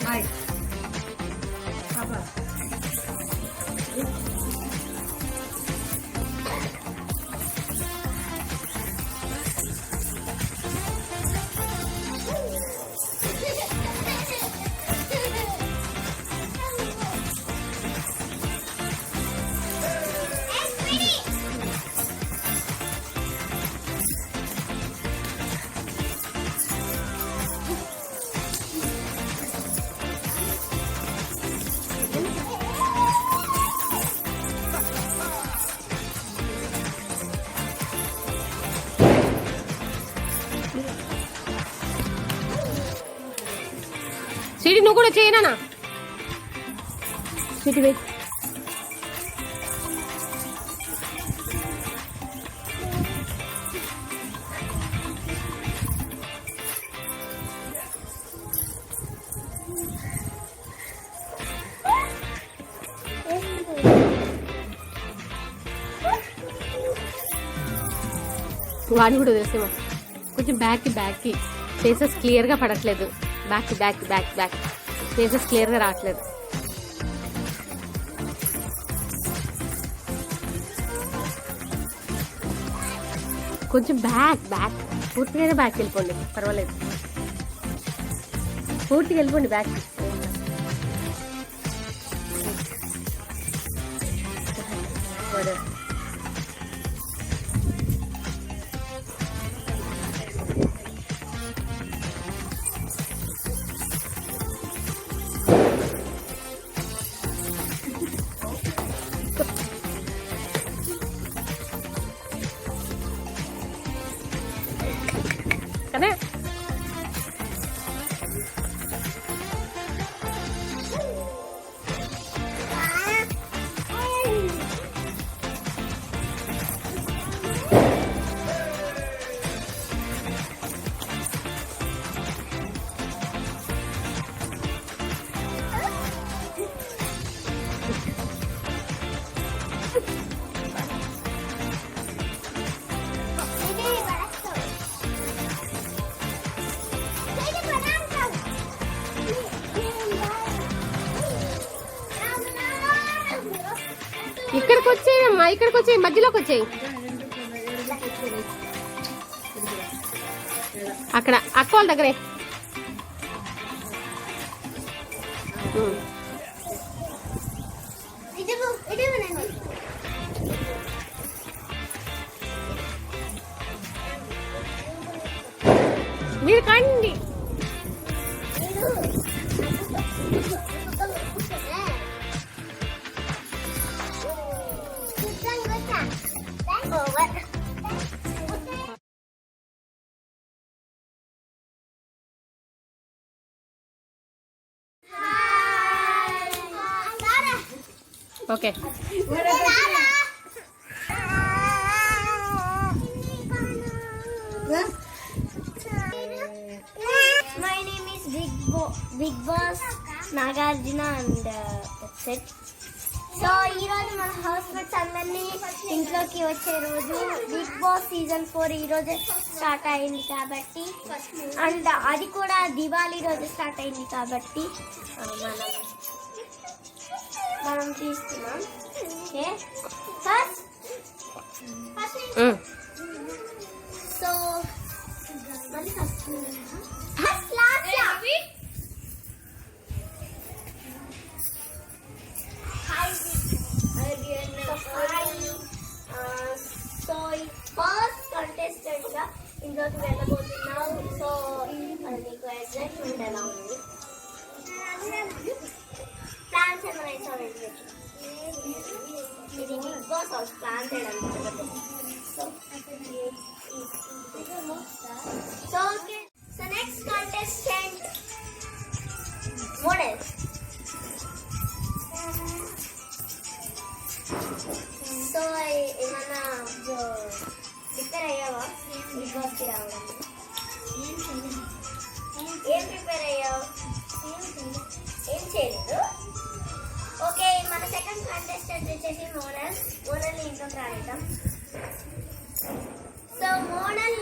Hi పాపా CD నువ్వు కూడా చేయనా సిటి వెయిట్ వాడిని కూడా వదిలేసేమో కొంచెం బ్యాక్కి ఫేసెస్ క్లియర్గా పడట్లేదు బ్యాక్ ఫేసెస్ క్లియర్గా రావట్లేదు కొంచెం బ్యాక్ పూర్తిగానే బ్యాక్ వెళ్ళిపోండి పర్వాలేదు పూర్తిగా వెళ్ళిపోండి బ్యాక్ కదా ఇక్కడికి వచ్చేయమ్మా ఇక్కడికి వచ్చేయి మధ్యలోకి వచ్చేయి అక్కడ అక్క వాళ్ళ దగ్గరే మీరు కండి okay My name is Big Boss Nagarjuna and that's it. So ఈరోజు మన హౌస్ మేట్స్ అందరినీ ఇంట్లోకి వచ్చే రోజు బిగ్ బాస్ సీజన్ 4 ఈరోజే స్టార్ట్ అయింది కాబట్టి అండ్ అది కూడా దివాళీ రోజు స్టార్ట్ అయింది కాబట్టి మనం తీస్తున్నాం ఓకే ఫస్ట్ సో మళ్ళీ ఫస్ట్ సో ఫస్ట్ కంటెస్టెంట్ గా ఇంట్లోకి వెళ్ళబోతున్నాం సో నీకు ఎగ్జైట్మెంట్ ఎలా ఉంది ప్లాన్స్ ఏమైనా ఇది బిగ్ బాస్ హౌస్ ప్లాన్ చేయడం so okay so next contestant model so ఏమన్నా ప్రిపేర్ అయ్యావా బిగ్ బాస్కి రావడానికి ఏం ప్రిపేర్ అయ్యావు ఏం చేయలేదు ఓకే మన సెకండ్ కంటెస్టెంట్ వచ్చేసి మోనల్ని ఇంట్లోకి రానిద్దాం so Monal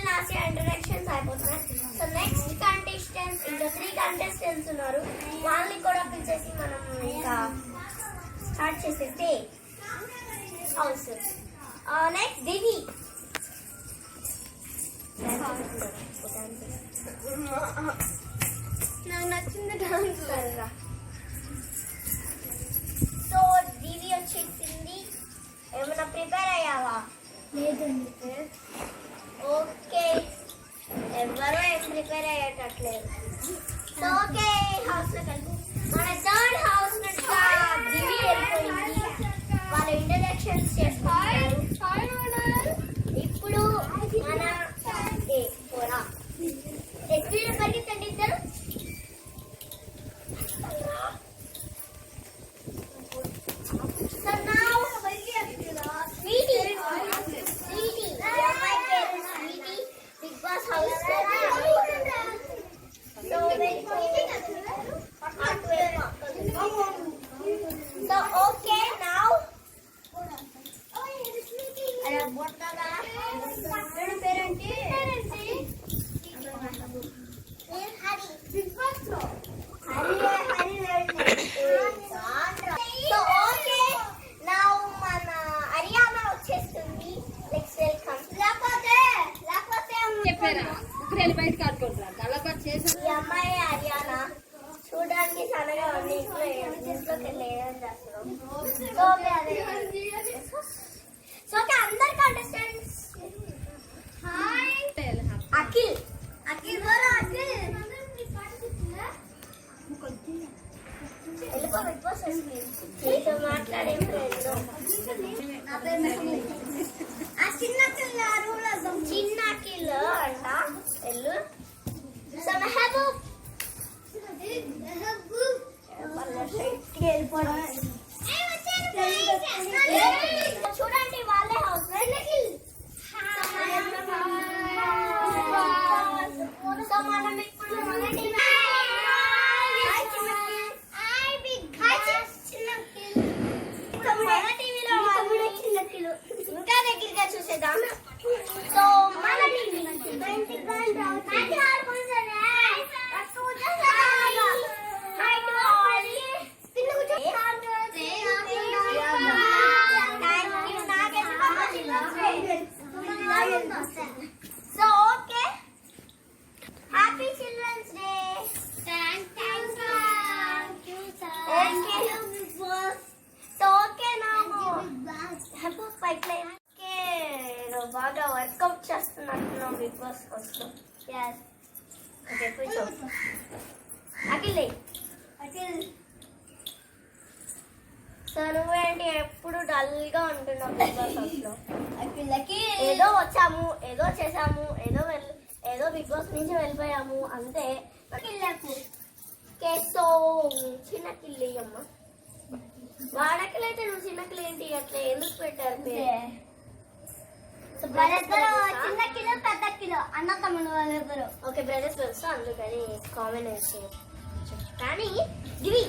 last year introductions అయిపోతున్నాయి సో నెక్స్ట్ కంటెస్టెంట్ ఇంకా 3 కంటెస్టెంట్స్ కంటెస్టెంట్స్ ఉన్నారు, వాళ్ళని కూడా పిలిచేసి మనం ఇంకా స్టార్ట్ చేసేస్తే హౌస్. నెక్స్ట్ దివి. నాకు నచ్చింది డాన్స్ రా. సో దివి వచ్చేసింది. ఏమైనా ప్రిపేర్ అయ్యావా? లేదండి. ఓకే, ఎవరో ఏం ప్రిపేర్ అయ్యేటట్లేదు. సో ఓకే, హౌస్ లో కలిపి మన థర్డ్ హౌస్ నుంచి దివి వెళ్ళిపోయింది. వాళ్ళ ఇంట్రడక్షన్స్ చేసుకుంటారు. ఇప్పుడు మన ఎస్పీలో పరిగెత్తండి ఇద్దరు. Bigg Boss house. So okay, now పేరేంటి? సో ఓకే, నౌ మన హరియానా వచ్చేస్తుంది. Let's welcome. బయటకు ఆడుకుంటారు ఈ అమ్మాయి హరియానా చూడడానికి సన్నగా ఉంది. ఇంట్లోకి వెళ్ళి ఏం చేస్తున్నాం. సో ఓకే, అదే సో ఓకే, అందరు కంటెస్టెంట్స్ అఖిల్. అఖిల్ బోలో అఖిల్ వెళ్ళిపో. బిగ్ బాస్ నీతో మాట్లాడేం లేదు. చిన్న అఖిల్ అంట వెళ్ళు. సో మెహబూబ్ చూడండి వాళ్ళే హౌస్. సో మనం ఇప్పుడు మన టీవీలో ఇంకా దగ్గరగా చూసేద్దాం. సో మన TV so okay, happy children's day. So okay, నాకు బాగా వర్కౌట్ చేస్తున్నట్టున్నాం బిగ్ బాస్ హౌస్ లో. ఓకే, కూర్చో. అఖిల్ సో నువ్వేంటి ఎప్పుడు డల్ గా ఉంటున్నావు బిగ్ బాస్ హౌస్ లో? ఏదో వచ్చాము, ఏదో చేసాము, ఏదో బిగ్ బాస్ నుంచి వెళ్ళిపోయాము అంతే. సో చిన్న కిల్లి అమ్మ, వాడకిలైతే నువ్వు చిన్న కిల్లి ఏంటి అట్లా ఎందుకు పెట్టారు? చిన్న కిలో పెద్ద కిలో అన్న తమ్ముడు వాళ్ళెవరు. ఓకే, బ్రదర్స్ బ్రదర్స్, అందుకని కాంబినేషన్. కానీ దివి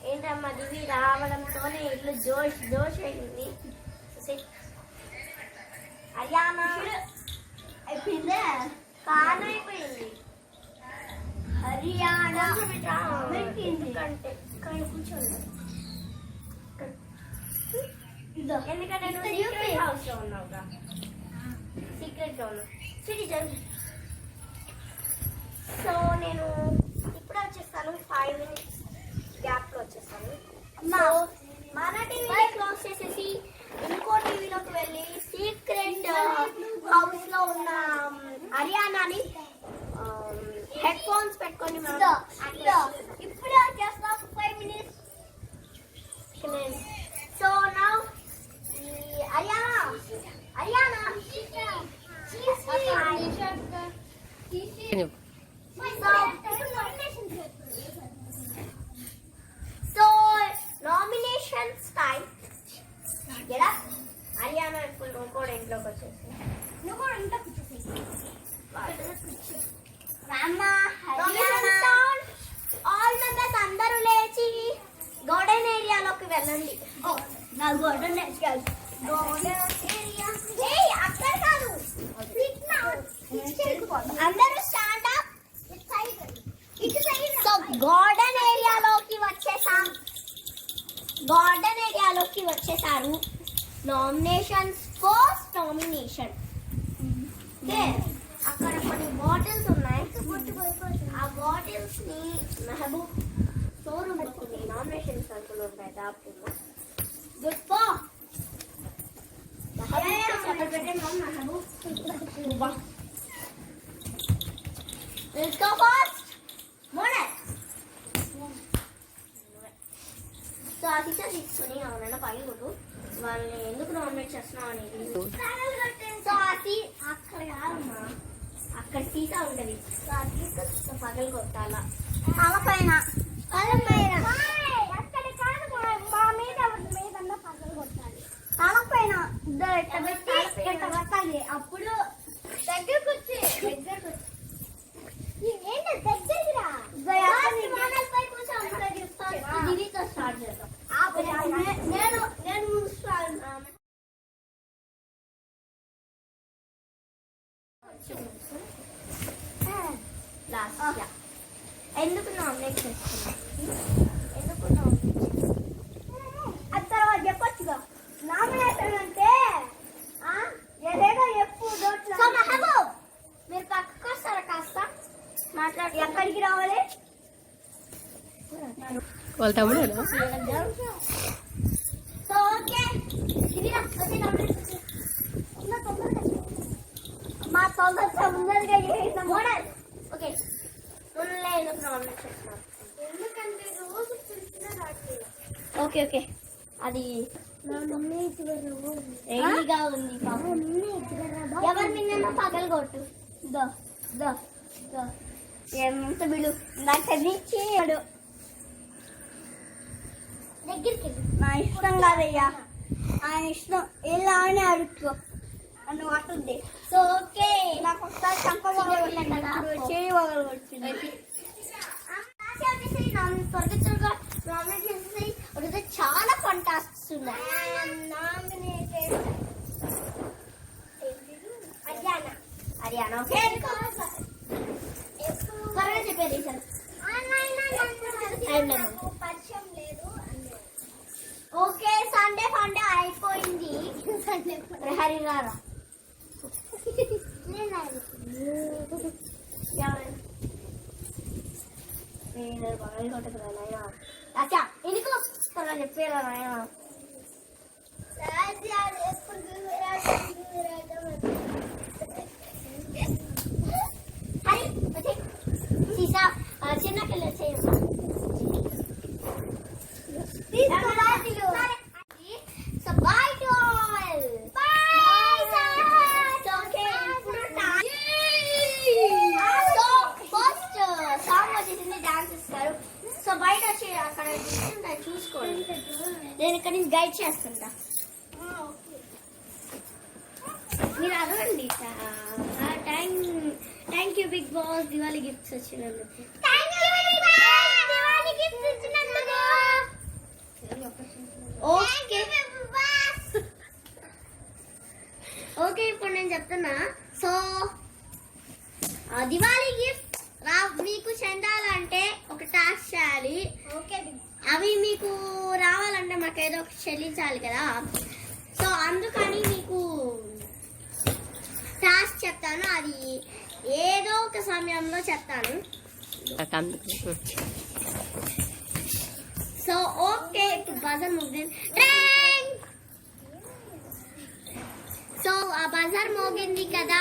ఏంటమ్మా, దివి రావడంతోనే ఇల్లు జోష్ జోష్ అయింది. హరియానా అయిపోయిందే, కాన్ అయిపోయింది. హరియానా ఎందుకంటే కానీ కూర్చోండి, ఎందుకంటే నువ్వు సీక్రెట్ హౌస్ లో ఉన్నావుగా. సీక్రెట్ లో ఉన్నావు. సిటీ జరుగు. సో నేను ఇప్పుడే వచ్చేస్తాను, 5 minutes గ్యాప్ లో వచ్చేస్తాను. మన టీవీ క్లోజ్ చేసేసి ఇంకో టీవీలోకి వెళ్ళి సీక్రెట్ హౌస్ లో ఉన్న హరియానాని హెడ్ ఫోన్స్ పెట్టుకొని ఇప్పుడే వచ్చేస్తాం 5 minutes. So now Haryana so nominations time. Haryana ఇప్పుడు నువ్వు కూడా ఇంట్లోకి వచ్చేసి ఆల్ మెంబర్స్ అందరూ లేచి గార్డెన్ ఏరియాలోకి వెళ్ళండి. నా గార్డెన్ ఏరియా అక్కడ కాదు, నామినేషన్స్ ఫస్ట్ నామినేషన్. ఓకే, అక్కడ కొన్ని బాటిల్స్ ఉన్నాయి. ఆ బాటిల్స్ ని మెహబూబ్ షోరూమ్ లో కొన్ని నామినేషన్ సరుకులు ఉంటాయి. దాపులో గుడ్ ఫో Let's go first. Monet. So ఆ టీచర్ తీసుకుని అవునన్నా పైకి కొట్టు. వాళ్ళని ఎందుకు నామినేట్ చేస్తున్నావు అనేది. సో అక్కడ కాదమ్మా, అక్కడ సీసా ఉంటుంది. సో ఆ సీసా పగలు కొట్టాలా తలపైన అక్కడ కాదు, మా మీద పగలు కొట్టాలి. తలపైన కొట్టాలి. అప్పుడు దగ్గరకు వచ్చి స్టార్ట్ చేద్దాం. నేను ఎందుకు నామినేట్ చేస్తున్నా? ఎందుకు నామినేట్ అది తర్వాత చెప్పొచ్చుగా. నామినేషన్ అంటే ఏదేదో ఎప్పుడు మీరు పక్కకు వస్తారా? కాస్త మాట్లాడి ఎక్కడికి రావాలి? వాళ్ళ తమ్ముడు సో ఓకే, మా తొందరగా చేసిన మోడల్. ఓకే, ఓకే ఓకే, అది రెడీగా ఉంది. ఎవరి మీద పగలు కొట్టు. ఎంత బిడు నాకు నీడు దగ్గరికి. నా ఇష్టం కాదయ్యా, ఆయన ఇష్టం. ఎలా అని అడుక్కో అని పట్టుంది. సో ఓకే, నాకు ఒకసారి చేయి వగలు వచ్చింది. త్వరగా నామినేట్ చేసేసి చాలా ఫంటాస్టిక్స్ ఉన్నాయి. హర్యానా ఓకే, త్వరగా చెప్పేది సార్. ఓకే, సండే ఫండే అయిపోయింది. హరి గారా అచ్చా ఎందుకు త్వరగా చెప్పారా నాయన? సీసా చిన్న పిల్లలు చేయమ్మా. So bye to all. So first song వచ్చేసింది, డాన్స్ ఇస్తారు. సో బయట వచ్చి అక్కడ చూసుకోండి, నేను ఇక్కడ నుంచి గైడ్ చేస్తుంటా. మీరు అడగండి. Thank you Bigg Boss Diwali gifts వచ్చినందుకు. ఓకే ఓకే, ఇప్పుడు నేను చెప్తున్నా. సో దివాళీ గిఫ్ట్ మీకు చెందాలంటే ఒక టాస్క్ చేయాలి. అవి మీకు రావాలంటే మాకు ఏదో ఒకటి చెల్లించాలి కదా. సో అందుకని మీకు టాస్క్ చెప్తాను, అది ఏదో ఒక సమయంలో చెప్తాను. సో ఓకే, ఇప్పుడు బజార్ మోగింది. సో ఆ బజార్ మోగింది కదా,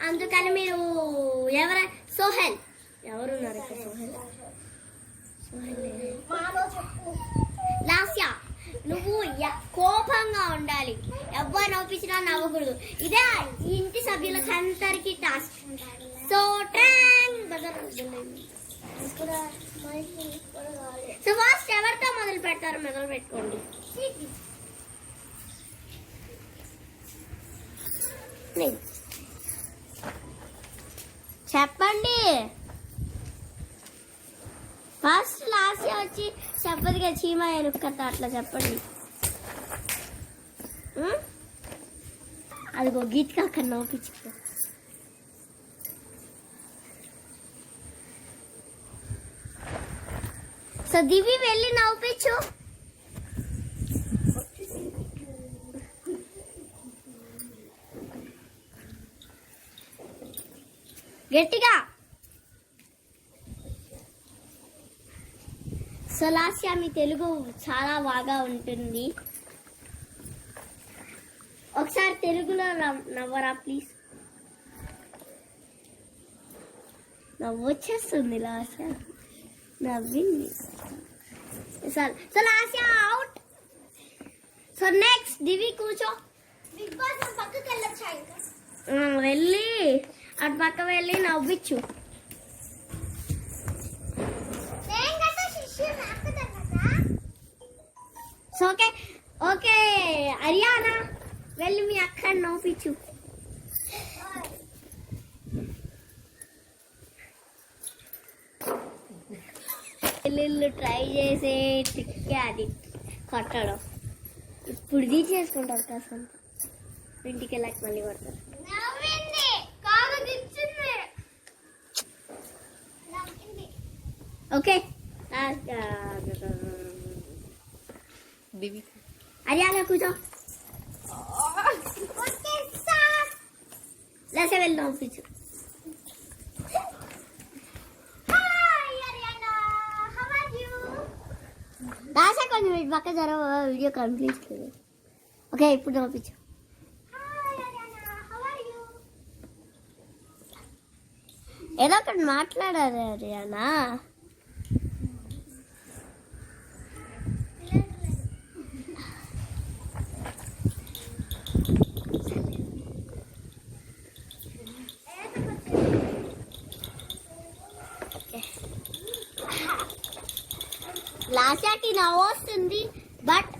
అందుకని మీరు సోహెల్ ఎవరున్నారు ఇక్కడ? లాస్యా, నువ్వు కోపంగా ఉండాలి, ఎవరు నవ్వించినా నవ్వకూడదు. ఇదే ఇంటి సభ్యులకు అందరికి టాస్క్. సో సో ఫస్ట్ ఎవరితో మొదలు పెడతారో మొదలు పెట్టుకోండి. చెప్పండి. ఫస్ట్ లాస్ట్ వచ్చి చెప్పదుగా చీమ ఎనుకత అట్లా చెప్పండి. అదిగో గీత్ కాక నవ్వుపించుకో. సో దివి వెళ్ళి నవ్వుపించు. గట్టిగా. సో లాస్యా మీ తెలుగు చాలా బాగా ఉంటుంది. ఒకసారి తెలుగులో నవ్వరా ప్లీజ్. నవ్వు వచ్చేస్తుంది లాస్యా, నవ్వింది. So Lasya out. So next Divi కూర్చో. బిగ్ బాస్ పక్కకి వెళ్ళొచ్చా ఇంకా? వెళ్ళి అటు పక్క వెళ్ళి నవ్విచ్చు. సో ఓకే ఓకే అరియానా వెళ్ళి మీ అక్కని నవ్విచ్చు. ఇల్లు ట్రై చేసే ట్రిక్కే అది కొట్టడం. ఇప్పుడు తీసేసుకుంటారు కాస్త, ఇంటికి వెళ్ళాక మళ్ళీ కొడతారు. ఓకే అరియానా కూర్చో. లేసే వెళ్ళి నవ్వించు. రాసా కొంచెం ఇటు పక్క జర వీడియో కంప్లీట్. ఓకే ఇప్పుడు నవ్వించు. ఏదో ఒకటి మాట్లాడాలి అరియానా. లాస్యాకి నవ్వు వస్తుంది బట్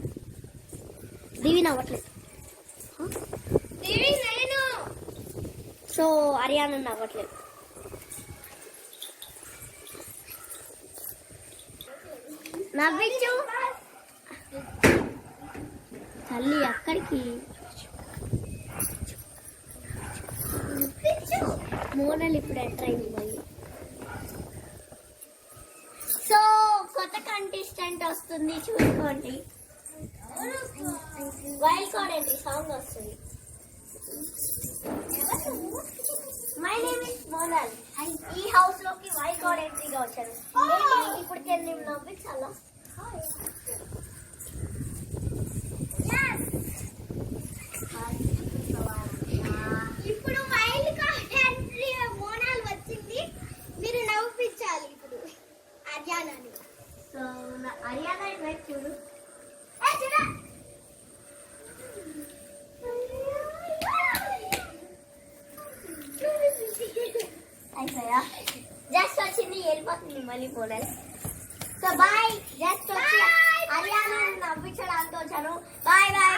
దివి నవ్వట్లేదు. సో అరియానా నవ్వట్లేదు. నవ్వించు తల్లి అక్కడికి. మోనల్ ఇప్పుడు ఎంటర్ అయింది మళ్ళీ. సో కొత్త కంటెస్టెంట్ వస్తుంది చూసుకోండి. వైల్డ్ కార్డ్ ఏంటి సాంగ్ వస్తుంది. My name is Monal. ఈ హౌస్ లోకి వైల్డ్ కార్డ్ ఎంట్రీగా వచ్చాను. ఇప్పుడు నేను నవ్వించాలా? ఇప్పుడు వైల్డ్ కార్డ్ ఎంట్రీ మోనాల్ వచ్చింది, మీరు నవ్వించాలి ఇప్పుడు అరియానాని. సో అరియానా వైపు చూడు. అయిపోయా జస్ట్ వచ్చింది వెళ్ళిపోతుంది మళ్ళీ మోనల్. So bye. జస్ట్ వచ్చి అరియానా నవ్వించడానికి వచ్చాను. Bye bye.